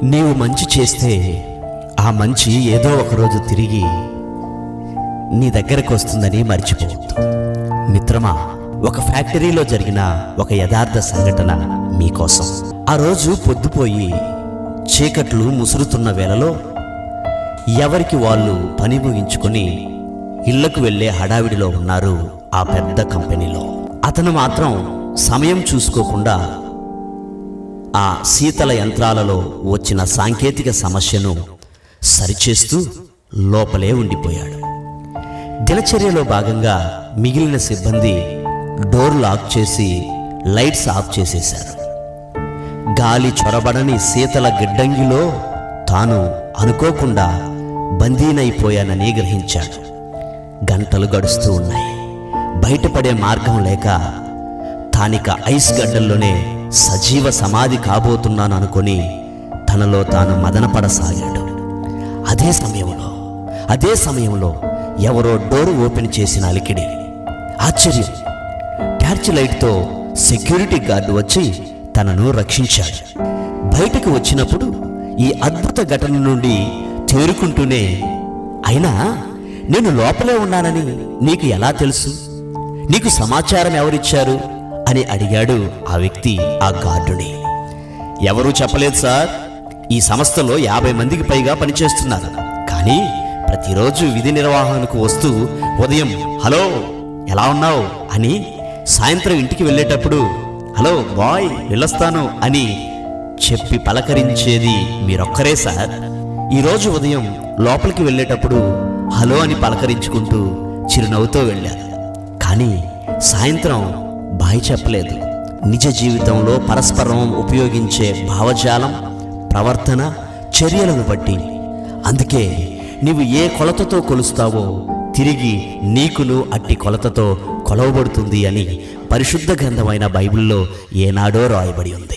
నీవు మంచి చేస్తే ఆ మంచి ఏదో ఒకరోజు తిరిగి నీ దగ్గరకు వస్తుందని మర్చిపోవద్దు. మిత్రమా, ఒక ఫ్యాక్టరీలో జరిగిన ఒక యథార్థ సంఘటన మీకోసం. ఆ రోజు పొద్దుపోయి చీకట్లు ముసురుతున్న వేళలో ఎవరికి వాళ్ళు పని ముగించుకొని ఇళ్లకు వెళ్లే హడావిడిలో ఉన్నారు ఆ పెద్ద కంపెనీలో. అతను మాత్రం సమయం చూసుకోకుండా ఆ శీతల యంత్రాలలో వచ్చిన సాంకేతిక సమస్యను సరిచేస్తూ లోపలే ఉండిపోయాడు. దినచర్యలో భాగంగా మిగిలిన సిబ్బంది డోర్ లాక్ చేసి లైట్స్ ఆఫ్ చేసేశారు. గాలి చొరబడని శీతల గిడ్డంగిలో తాను అనుకోకుండా బందీనైపోయానని గ్రహించాడు. గంటలు గడుస్తూ ఉన్నాయి. బయటపడే మార్గం లేక తానిక ఐస్ గడ్డల్లోనే సజీవ సమాధి కాబోతున్నాను అనుకొని తనలో తాను మదనపడసాగాడు. అదే సమయంలో ఎవరో డోరు ఓపెన్ చేసిన అలికిడి. ఆశ్చర్యం! టార్చ్ లైట్తో సెక్యూరిటీ గార్డు వచ్చి తనను రక్షించాడు. బయటకు వచ్చినప్పుడు ఈ అద్భుత ఘటన నుండి తేరుకుంటూనే, అయినా నేను లోపలే ఉన్నానని నీకు ఎలా తెలుసు? నీకు సమాచారం ఎవరిచ్చారు అని అడిగాడు ఆ వ్యక్తి ఆ గార్డుని. ఎవరూ చెప్పలేదు సార్. ఈ సంస్థలో 50 మందికి పైగా పనిచేస్తున్నారు. కానీ ప్రతిరోజు విధి నిర్వహణకు వస్తూ ఉదయం హలో ఎలా ఉన్నావు అని, సాయంత్రం ఇంటికి వెళ్ళేటప్పుడు హలో బాయ్ వెళ్ళొస్తాను అని చెప్పి పలకరించేది మీరొక్కరే సార్. ఈరోజు ఉదయం లోపలికి వెళ్ళేటప్పుడు హలో అని పలకరించుకుంటూ చిరునవ్వుతో వెళ్ళారు. కానీ సాయంత్రం బాయ్ చెప్పలేదు. నిజ జీవితంలో పరస్పరం ఉపయోగించే భావజాలం, ప్రవర్తన, చర్యలను బట్టి. అందుకే నీవు ఏ కొలతతో కొలుస్తావో తిరిగి నీకును అట్టి కొలతతో కొలవబడుతుంది అని పరిశుద్ధ గ్రంథమైన బైబిల్లో ఏనాడో రాయబడి ఉంది.